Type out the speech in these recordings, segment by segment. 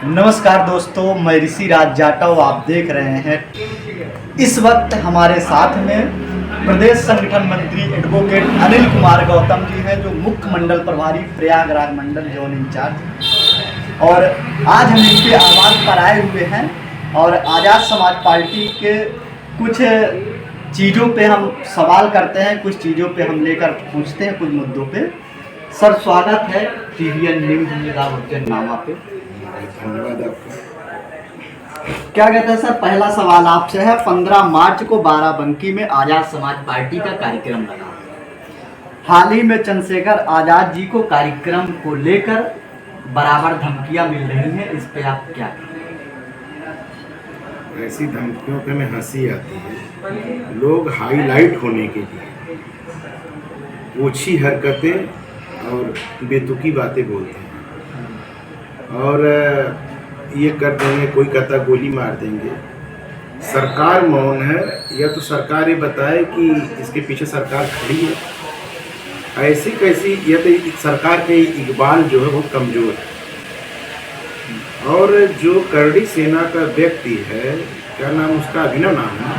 नमस्कार दोस्तों, मैं ऋषि राज जाटव आप देख रहे हैं। इस वक्त हमारे साथ में प्रदेश संगठन मंत्री एडवोकेट अनिल कुमार गौतम जी हैं, जो मुख्य मंडल प्रभारी प्रयागराज मंडल जोन इंचार्ज। और आज हम इनके आवास पर आए हुए हैं और आज़ाद समाज पार्टी के कुछ चीज़ों पे हम सवाल करते हैं, कुछ चीज़ों पे हम लेकर पूछते हैं, कुछ मुद्दों पे। सर, स्वागत है TVN न्यूज़ नामा पे। धन्यवाद आपका। क्या कहते हैं सर, पहला सवाल आपसे है। 15 मार्च को बाराबंकी में आज़ाद समाज पार्टी का कार्यक्रम लगा। हाल ही में चंद्रशेखर आज़ाद जी को कार्यक्रम को लेकर बराबर धमकियां मिल रही हैं, इस पे आप क्या कहें? ऐसी धमकियों पे हमें हंसी आती है। लोग हाईलाइट होने के लिए ओछी हरकतें और बेतुकी बातें बोलते हैं और ये कर देंगे, कोई कहता गोली मार देंगे। सरकार मौन है, या तो सरकार ये बताए कि इसके पीछे सरकार खड़ी है। ऐसी कैसी, यह तो सरकार के इकबाल जो है बहुत कमज़ोर है। और जो करड़ी सेना का व्यक्ति है, क्या नाम उसका, अभिनव नाम है,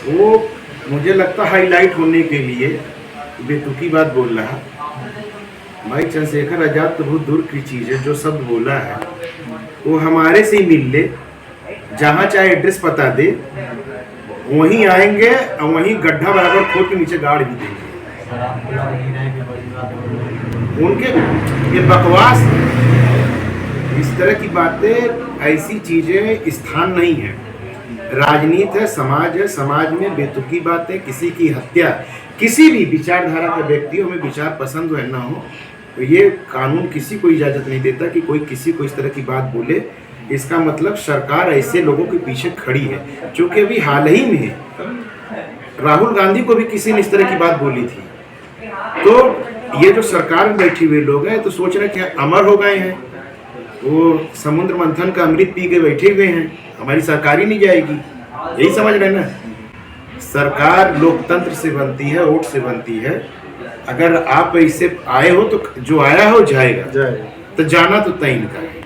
वो मुझे लगता है हाईलाइट होने के लिए बेतुकी बात बोल रहा। भाई, चंद्रशेखर आज़ाद तो बहुत दूर की चीज़ है। जो शब्द बोला है वो हमारे से ही मिल ले, जहाँ चाहे एड्रेस पता दे, वहीं आएंगे और वहीं गड्ढा बराबर खोद के नीचे गाड़ भी देंगे। उनके ये बकवास, इस तरह की बातें, ऐसी चीज़ें स्थान नहीं है। राजनीति है, समाज है, समाज में बेतुकी बातें, किसी की हत्या, किसी भी विचारधारा के व्यक्तियों में विचार पसंद है ना हो, तो ये कानून किसी को इजाज़त नहीं देता कि कोई किसी को इस तरह की बात बोले। इसका मतलब सरकार ऐसे लोगों के पीछे खड़ी है। क्योंकि अभी हाल ही में राहुल गांधी को भी किसी ने इस तरह की बात बोली थी। तो ये जो सरकार में बैठे हुए लोग हैं तो सोच रहे हैं कि अमर हो गए हैं, वो समुद्र मंथन का अमृत पी के बैठे हुए हैं, हमारी सरकार ही नहीं जाएगी। यही समझ रहे ना। सरकार लोकतंत्र से बनती है, वोट से बनती है। अगर आप इससे आए हो तो जो आया हो जाएगा, तो जाना तो तय इनका है।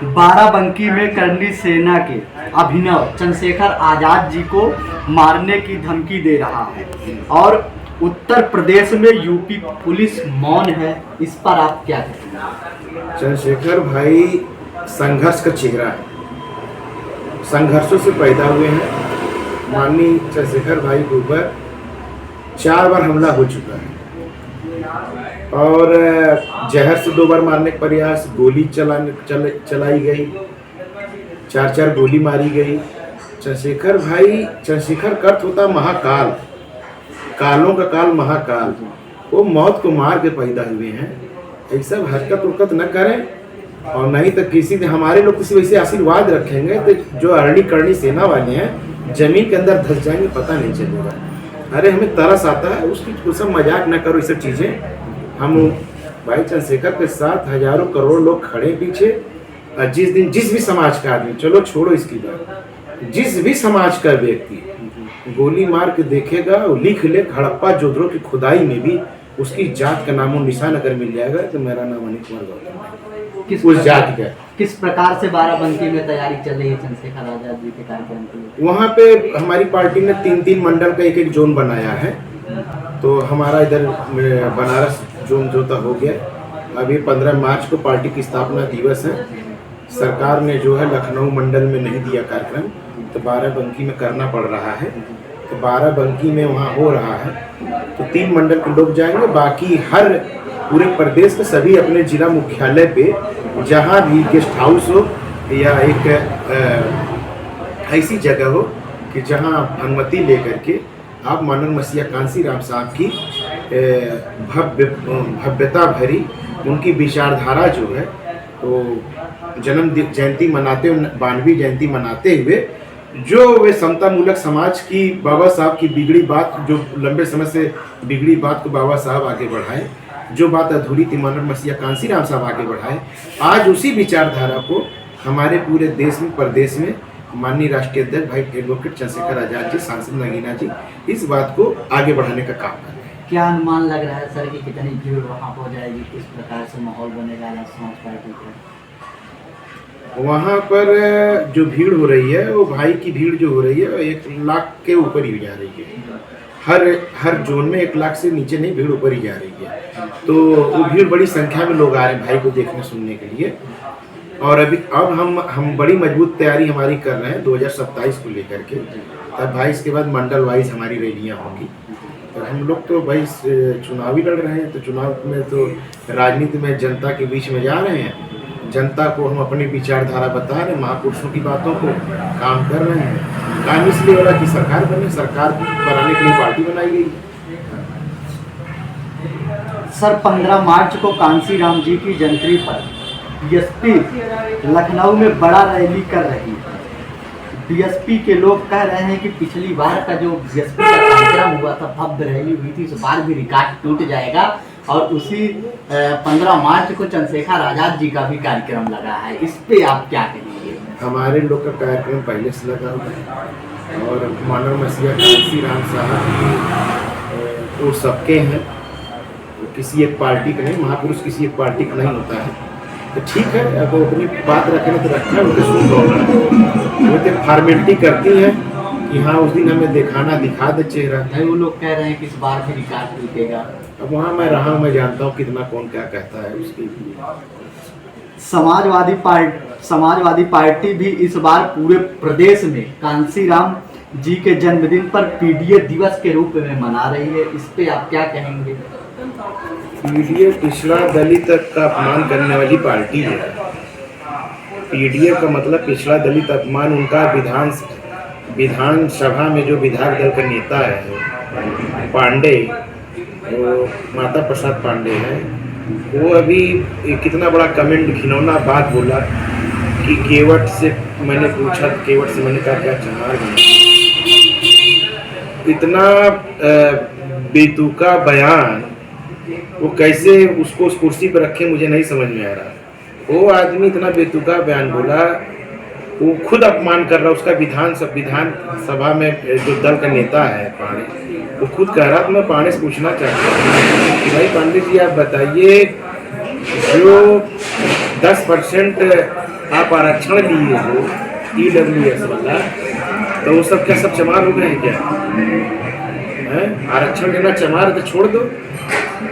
बाराबंकी में करड़ी सेना के अभिनव चंद्रशेखर आज़ाद जी को मारने की धमकी दे रहा है और उत्तर प्रदेश में यूपी पुलिस मौन है, इस पर आप क्या कहेंगे? चंद्रशेखर भाई संघर्ष का चेहरा है, संघर्षों से पैदा हुए हैं। माननीय चंद्रशेखर भाई के ऊपर 4 बार हमला हो चुका है और जहर से 2 बार मारने का प्रयास, गोली चलाई गई, 4 गोली मारी गई। चंद्रशेखर भाई, चंद्रशेखर का अर्थ होता महाकाल, कालों का काल महाकाल। वो मौत को मार के पैदा हुए हैं। ऐसा हरकत उरकत न करें, और नहीं तो किसी दिन हमारे लोग किसी वैसे आशीर्वाद रखेंगे तो जो अरणी करणी सेना वाले हैं जमीन के अंदर धस जाएंगे, पता नहीं चलेगा। अरे हमें तरस आता है उसकी, सब मजाक न करो, ये सब चीज़ें। हम भाई चंद्रशेखर के साथ हजारों करोड़ लोग खड़े पीछे। जिस दिन जिस भी समाज का आदमी, चलो छोड़ो इसकी बात, जिस भी समाज का व्यक्ति गोली मार के देखेगा, वो लिख ले हड़प्पा जोधरों की खुदाई में भी उसकी जात का नामो निशान अगर मिल जाएगा तो मेरा नाम अनिल कुमार गौतम है। उस जाति का। किस प्रकार से बाराबंकी में तैयारी चल रही है चंद्रशेखर आज़ाद जी के कार्यक्रम के लिए? वहाँ पे हमारी पार्टी ने 3 मंडल का एक जोन बनाया है। तो हमारा इधर बनारस जोन जोता हो गया। अभी 15 मार्च को पार्टी की स्थापना दिवस है। सरकार ने जो है लखनऊ मंडल में नहीं दिया कार्यक्रम, तो बाराबंकी में करना पड़ रहा है। तो बाराबंकी में वहाँ हो रहा है, तो 3 मंडल के लोग जाएंगे। बाकी हर पूरे प्रदेश के सभी अपने जिला मुख्यालय पे जहाँ भी गेस्ट हाउस हो या एक ऐसी जगह हो कि जहाँ आप अनुमति लेकर के आप माननीय मसीहा कांसी राम साहब की भव्यता भरी उनकी विचारधारा जो है, तो जन्म जयंती मनाते, 92वीं जयंती मनाते हुए जो वे समतामूलक समाज की, बाबा साहब की बिगड़ी बात, जो लंबे समय से बिगड़ी बात को बाबा साहब आगे बढ़ाए, जो बात अधूरी थी माननीय मसीहा कांसी राम साहब आगे बढ़ाए। आज उसी विचारधारा को हमारे पूरे देश में, प्रदेश में माननीय राष्ट्रीय अध्यक्ष भाई एडवोकेट चंद्रशेखर आज़ाद जी, सांसद नगीना जी इस बात को आगे बढ़ाने का काम कर रहे हैं। क्या अनुमान लग रहा है सर कि कितनी भीड़ वहाँ हो जाएगी, किस प्रकार से माहौल बनेगा समाज पार्टी का? वहाँ पर जो भीड़ हो रही है वो भाई की भीड़ जो हो रही है 1 लाख के ऊपर ही जा रही है। हर जोन में 1 लाख से नीचे नहीं, भीड़ ऊपर ही जा रही है। तो वो भीड़ बड़ी संख्या में लोग आ रहे हैं भाई को देखने सुनने के लिए। और अब हम बड़ी मजबूत तैयारी हमारी कर रहे हैं 2027 को लेकर के। तब भाई इसके बाद मंडल वाइज हमारी रैलियाँ होंगी। और हम लोग तो भाई चुनाव ही लड़ रहे हैं, तो चुनाव में तो राजनीति में जनता के बीच में जा रहे हैं। जनता को हम अपनी विचारधारा बता रहे हैं, महापुरुषों की बातों को काम कर रहे हैं। काम इसलिए हो रहा कि सरकार बनाने के लिए पार्टी बनाई गई। सर 15 मार्च को कांसी राम जी की जयंती पर बीएसपी लखनऊ में बड़ा रैली कर रही है। बीएसपी के लोग कह रहे हैं कि पिछली बार का जो बीएसपी का कार्यक्रम हुआ था, भव्य रैली हुई थी, इस बार भी रिकॉर्ड टूट जाएगा। और उसी 15 मार्च को चंद्रशेखर आजाद जी का भी कार्यक्रम लगा है, इस पे आप क्या कहेंगे? हमारे लोग का कार्यक्रम पहले से लगा हुआ है और मानव मसीहा कांसी राम साहब वो सबके हैं, किसी एक पार्टी का नहीं, महापुरुष किसी एक पार्टी का नहीं होता है। तो ठीक है, अब वो अपनी बात रखें तो रखना है, उनके सुन दो। वो तो फॉर्मेलिटी करती हैं कि हाँ उस दिन हमें दिखा दे चेहरा। वो लोग कह रहे हैं कि इस बार भी रिकॉर्ड टूटेगा। अब वहाँ मैं रहा हूँ, मैं जानता हूँ कितना कौन क्या कहता है उसकी। समाजवादी पार्टी भी इस बार पूरे प्रदेश में कांसी राम जी के जन्मदिन पर पीडीए दिवस के रूप में मना रही है, इस पे आप क्या कहेंगे? पीडीए पिछड़ा दलित का अपमान करने वाली पार्टी है। पीडीए का मतलब पिछड़ा दलित अपमान। उनका विधानसभा में जो विधायक दल का नेता है पांडे, वो माता प्रसाद पांडे है, वो अभी कितना बड़ा कमेंट घिनौना बात बोला कि केवट से मैंने पूछा, केवट से मैंने कहा क्या चमार बना। इतना बेतुका बयान वो कैसे उसको उस कुर्सी पर रखे, मुझे नहीं समझ में आ रहा। वो आदमी इतना बेतुका बयान बोला, वो खुद अपमान कर रहा। उसका विधानसभा में जो दल का नेता है पांडे, वो खुद कह रहा। तो मैं पांडे से पूछना चाहता हूँ कि भाई पांडे जी आप बताइए, जो 10% आप आरक्षण लिए हो EWS वाला, तो वो सब क्या सब चमार हो गए हैं क्या? आरक्षण लेना चमार तो छोड़ दो,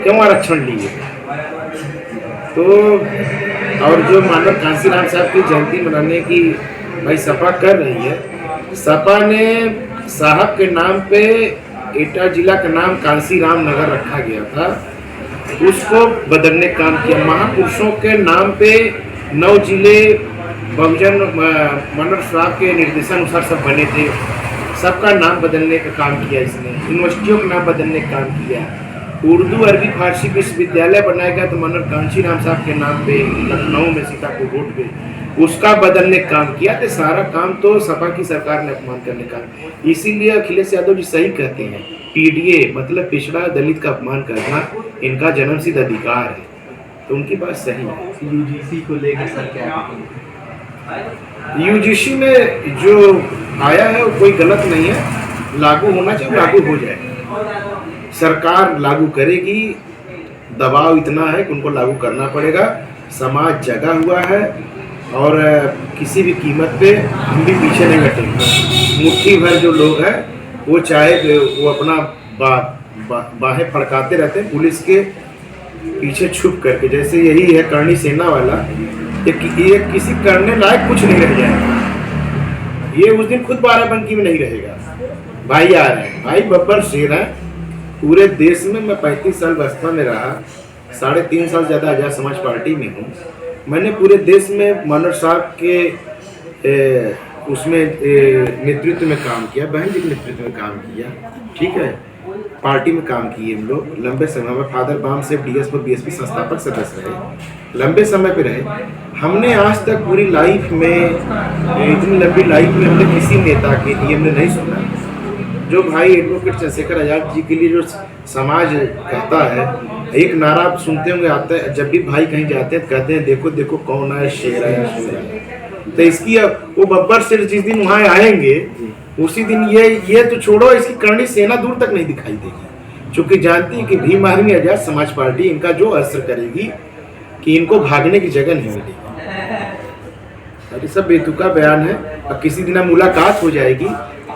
क्यों आरक्षण लिए? तो और जो मानव कांसी राम साहब की जयंती मनाने की भाई सपा कर रही है, सपा ने साहब के नाम पे एटा जिला का नाम कांसी राम नगर रखा गया था, उसको बदलने का काम किया। महापुरुषों के नाम पे 9 जिले बहुजन मनोहर साहब के निर्देशानुसार सब बने थे, सबका नाम बदलने का काम किया इसने। यूनिवर्सिटियों का नाम बदलने का काम किया। उर्दू अरबी फारसी विश्वविद्यालय बनाएगा तो मनोहर कांसी राम साहब के नाम पे लखनऊ में सीतापुर रोड पे उसका बदलने का काम किया। तो सारा काम तो सपा की सरकार ने अपमान करने का। इसीलिए अखिलेश यादव जी सही कहते हैं, पीडीए मतलब पिछड़ा दलित का अपमान करना इनका जन्मसिद्ध अधिकार है। तो उनकी बात सही है। यूजीसी को लेकर सर क्या कहेंगे? यूजीसी में जो आया है वो कोई गलत नहीं है, लागू होना चाहिए, लागू हो जाए। सरकार लागू करेगी, दबाव इतना है कि उनको लागू करना पड़ेगा। समाज जगा हुआ है और किसी भी कीमत पे हम भी पीछे नहीं हटेंगे। मुट्ठी भर जो लोग हैं वो चाहे वो अपना बाहें फड़काते रहते हैं पुलिस के पीछे छुप करके, जैसे यही है करणी सेना वाला। ये किसी करने लायक कुछ नहीं रह जाएगा। ये उस दिन खुद बाराबंकी में नहीं रहेगा। भाई आ रहे हैं, भाई बब्बर शेर है पूरे देश में। मैं 35 साल बसपा में रहा, 3.5 साल ज़्यादा आजाद समाज पार्टी में हूँ। मैंने पूरे देश में मनोहर साहब के उसमें नेतृत्व में काम किया, बहन जी के नेतृत्व में काम किया, ठीक है। पार्टी में काम किए हम लोग लंबे समय में। फादर बाम से DSP और BSP संस्थापक सदस्य रहे, लंबे समय पे रहे। हमने आज तक पूरी लाइफ में, इतनी लंबी लाइफ में हमने किसी नेता के लिए हमने नहीं सुना। जो भाई एडवोकेट चंद्रशेखर आजाद जी के लिए जो समाज कहता है, एक नारा आप सुनते होंगे आता है जब भी भाई कहीं जाते हैं, कहते हैं देखो देखो कौन है, शेर है, शेर है। तो इसकी वो बब्बर शेर जिस दिन वहाँ आएंगे उसी दिन ये तो छोड़ो, इसकी करणी सेना दूर तक नहीं दिखाई देगी। चूंकि जानती है कि भीम आर्मी आजाद समाज पार्टी इनका जो असर करेगी कि इनको भागने की जगह नहीं मिलेगी। और ये सब बेतुका बयान है। और किसी दिन मुलाकात हो जाएगी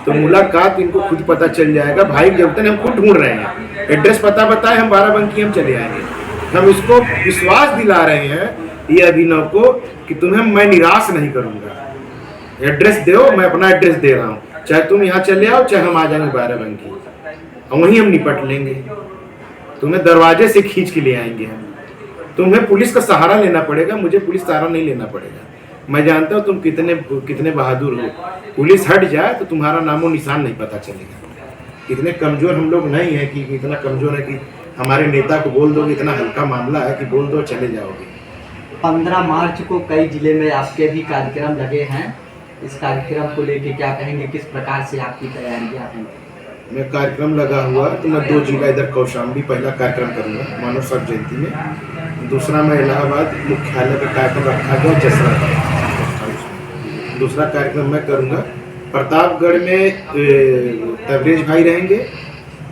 तो मुलाकात इनको खुद पता चल जाएगा। भाई जब तक हम खुद ढूंढ रहे हैं, एड्रेस पता बताए, हम बाराबंकी हम चले आएंगे। हम इसको विश्वास दिला रहे हैं ये अभिनव को कि तुम्हें मैं निराश नहीं करूंगा। एड्रेस दो, मैं अपना एड्रेस दे रहा हूँ, चाहे तुम यहाँ चले आओ चाहे हम आ जाएंगे बाराबंकी, और वहीं हम निपट लेंगे। तुम्हें दरवाजे से खींच के ले आएंगे हम। तुम्हें पुलिस का सहारा लेना पड़ेगा, मुझे पुलिस सहारा नहीं लेना पड़ेगा। मैं जानता हूँ तुम कितने बहादुर हो। पुलिस हट जाए तो तुम्हारा नामो निशान नहीं पता चलेगा। इतने कमजोर हम लोग नहीं है कि इतना कमजोर है कि हमारे नेता को बोल दोगे, इतना हल्का मामला है कि बोल दो चले जाओगे। 15 मार्च को कई जिले में आपके भी कार्यक्रम लगे हैं। इस कार्यक्रम को लेके क्या कहेंगे, किस प्रकार से आपकी तैयारियां हैं? मैं कार्यक्रम लगा हुआ तो मैं 2 जिला इधर कौशाम्बी पहला कार्यक्रम करूँगा मानव साहब जयंती में। दूसरा मैं इलाहाबाद मुख्यालय का कार्यक्रम रखा गया जसरा का। दूसरा कार्यक्रम मैं करूँगा प्रतापगढ़ में तबरेज भाई रहेंगे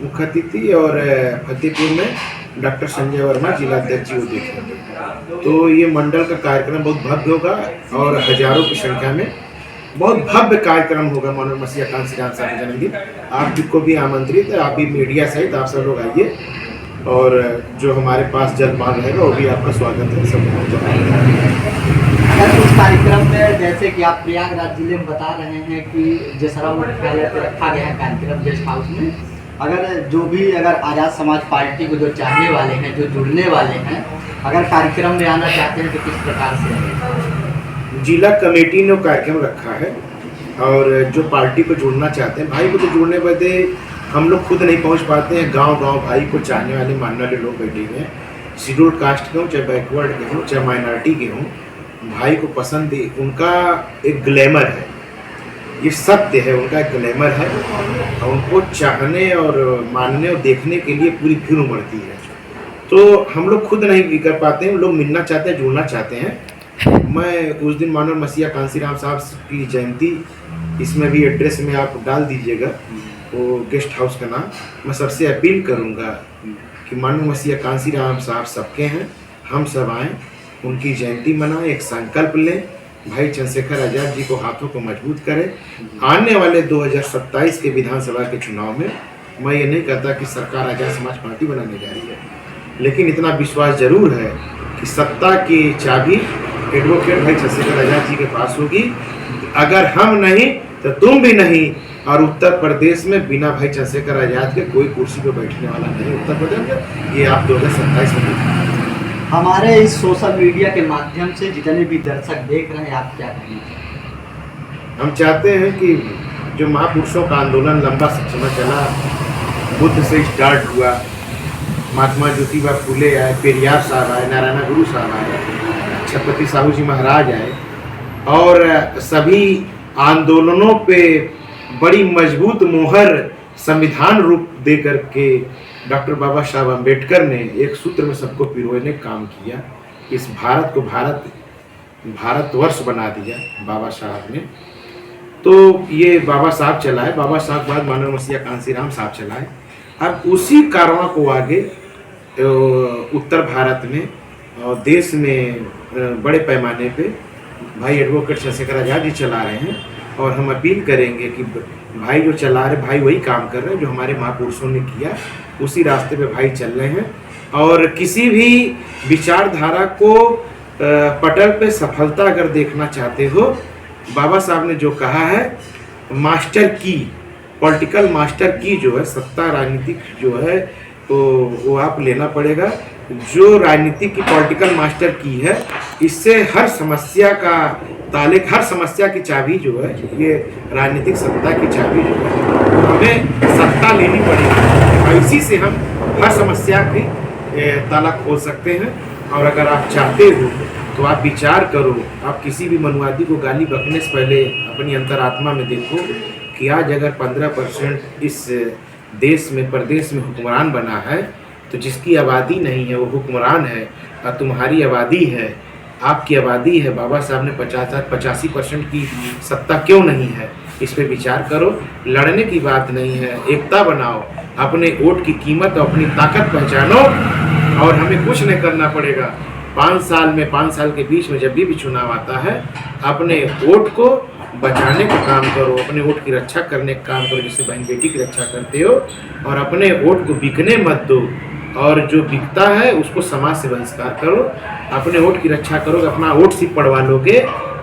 मुख्य अतिथि, और फतेहपुर में डॉक्टर संजय वर्मा जिलाध्यक्ष जी वो देखेंगे। तो ये मंडल का कार्यक्रम बहुत भव्य होगा और हजारों की संख्या में बहुत भव्य कार्यक्रम होगा मानव मसीहा कांसी राम साहब का जन्मदिन। आपको भी आमंत्रित है, आप भी मीडिया सहित आप सब लोग आइए, और जो हमारे पास जलपान रहेगा वो भी आपका स्वागत है। सब अगर उस कार्यक्रम में जैसे कि आप प्रयागराज जिले में बता रहे हैं कि जसरा मुख्यालय पर रखा गया है कार्यक्रम गेस्ट हाउस में, अगर आज़ाद समाज पार्टी को जो चाहने वाले हैं, जो जुड़ने वाले हैं, अगर कार्यक्रम में आना चाहते हैं तो किस प्रकार से? जिला कमेटी ने कार्यक्रम रखा है, और जो पार्टी को जुड़ना चाहते हैं, भाई को तो जुड़ने बदे हम लोग खुद नहीं पहुंच पाते हैं। गांव-गांव भाई को चाहने वाले मानने वाले लोग बैठे हुए हैं। शेड्यूल कास्ट के हों, चाहे बैकवर्ड के हों, चाहे माइनॉरिटी के हों, भाई को पसंद है। उनका एक ग्लैमर है, ये सत्य है, उनका एक ग्लैमर है, और उनको चाहने और मानने और देखने के लिए पूरी भीड़ उमड़ती है। तो हम लोग खुद नहीं कर पाते हैं, लोग मिलना चाहते हैं, जुड़ना चाहते हैं। मैं उस दिन मानव मसीहा कांसी राम साहब की जयंती, इसमें भी एड्रेस में आप डाल दीजिएगा वो गेस्ट हाउस का नाम। मैं सबसे अपील करूंगा कि मानव मसीहा कांसी राम साहब सबके हैं, हम सब आएँ, उनकी जयंती मनाएं, एक संकल्प लें, भाई चंद्रशेखर आजाद जी को हाथों को मजबूत करें। आने वाले 2027 के विधानसभा के चुनाव में मैं ये नहीं कहता कि सरकार आजाद समाज पार्टी बनाने जा रही है, लेकिन इतना विश्वास जरूर है कि सत्ता की चाबी एडवोकेट भाई चंद्रशेखर आजाद जी के पास होगी। अगर हम नहीं तो तुम भी नहीं, और उत्तर प्रदेश में बिना भाई चंद्रशेखर आजाद के कोई कुर्सी पर बैठने वाला नहीं उत्तर प्रदेश में। ये आप 2027 में हमारे इस सोशल मीडिया के माध्यम से जितने भी दर्शक देख रहे हैं, आप क्या कहेंगे? हम चाहते हैं कि जो महापुरुषों का आंदोलन लंबा समय चला, बुद्ध से स्टार्ट हुआ, महात्मा ज्योतिबा फुले आए, पेरियार साहब आए, नारायण गुरु साहब आए, छत्रपति साहू जी महाराज आए, और सभी आंदोलनों पे बड़ी मजबूत मोहर संविधान रूप दे करके डॉक्टर बाबा साहब अम्बेडकर ने एक सूत्र में सबको पिरोने काम किया। इस भारत को भारतवर्ष बना दिया बाबा साहब ने। तो ये बाबा साहब चलाए, बाबा साहब बाद मानव मसीहा कांसी राम साहब चलाए। अब उसी कारवां को आगे उत्तर भारत में और देश में बड़े पैमाने पे भाई एडवोकेट चंद्रशेखर आजाद जी चला रहे हैं, और हम अपील करेंगे कि भाई जो चला रहे, भाई वही काम कर रहे हैं जो हमारे महापुरुषों ने किया, उसी रास्ते पे भाई चल रहे हैं। और किसी भी विचारधारा को पटल पे सफलता अगर देखना चाहते हो, बाबा साहब ने जो कहा है, मास्टर की, पॉलिटिकल मास्टर की जो है, सत्ता राजनीतिक जो है, तो वो आप लेना पड़ेगा। जो राजनीति की पॉलिटिकल मास्टर की है, इससे हर समस्या का तालिक, हर समस्या की चाबी जो है, ये राजनीतिक सत्ता की चाबी जो है, हमें सत्ता लेनी पड़ेगी, और इसी से हम हर समस्या की ताला खोल सकते हैं। और अगर आप चाहते हो तो आप विचार करो, आप किसी भी मनुवादी को गाली बकने से पहले अपनी अंतरात्मा में देखो कि आज अगर 15% इस देश में, प्रदेश में हुक्मरान बना है, तो जिसकी आबादी नहीं है वो हुक्मरान है, और तुम्हारी आबादी है, आपकी आबादी है। बाबा साहब ने 85% की सत्ता क्यों नहीं है? इस पे विचार करो। लड़ने की बात नहीं है, एकता बनाओ, अपने वोट की कीमत और अपनी ताकत पहचानो और हमें कुछ नहीं करना पड़ेगा। 5 साल के बीच में जब भी चुनाव आता है, अपने वोट को बचाने का काम करो, अपने वोट की रक्षा करने का काम करो, जैसे बहन बेटी की रक्षा करते हो, और अपने वोट को बिकने मत दो, और जो बिकता है उसको समाज से बहिष्कार करो। अपने वोट की रक्षा करोगे, अपना वोट सिर्फ पड़वा लोगे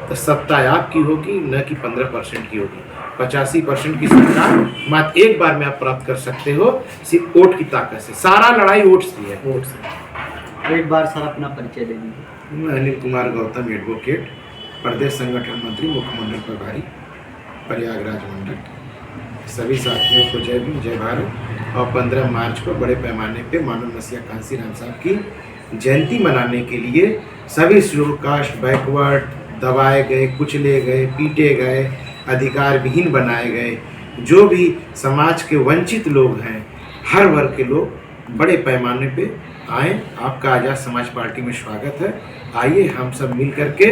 तो सत्ता आपकी होगी, न कि 15% की होगी। 85% की सरकार मात्र एक बार में आप प्राप्त कर सकते हो, सिर्फ वोट की ताकत से। सारा लड़ाई वोट से है, वोट से। एक बार सर अपना परिचय दे दीजिए। मैं अनिल कुमार गौतम, एडवोकेट, प्रदेश संगठन मंत्री, मुख्य मंडल प्रभारी, प्रयागराज मंडल। सभी साथियों को जय भीम, जय भारत। और 15 मार्च को बड़े पैमाने पे मानव मसीहा कांसी राम साहब की जयंती मनाने के लिए सभी शेड्यूल कास्ट, बैकवर्ड, दबाए गए, कुचले गए, पीटे गए, अधिकार विहीन बनाए गए, जो भी समाज के वंचित लोग हैं, हर वर्ग के लोग बड़े पैमाने पे आए। आपका आज़ाद समाज पार्टी में स्वागत है। आइए हम सब मिल करके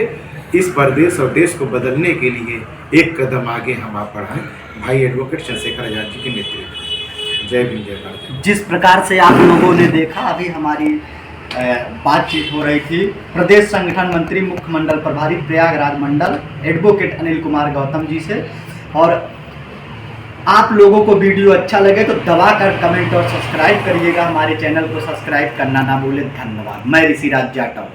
इस प्रदेश और देश को बदलने के लिए एक कदम आगे हम आप बढ़ाएं। भाई एडवोकेट चंद्रशेखर आजाद जी के नेतृत्व। जय भीम, जय भारत। जिस प्रकार से आप लोगों ने देखा, अभी हमारी बातचीत हो रही थी प्रदेश संगठन मंत्री, मुख्य मंडल प्रभारी, प्रयागराज मंडल, एडवोकेट अनिल कुमार गौतम जी से। और आप लोगों को वीडियो अच्छा लगे तो दबा कर कमेंट और सब्सक्राइब करिएगा। हमारे चैनल को सब्सक्राइब करना ना भूलें। धन्यवाद। मैं ऋषिराज जाटव।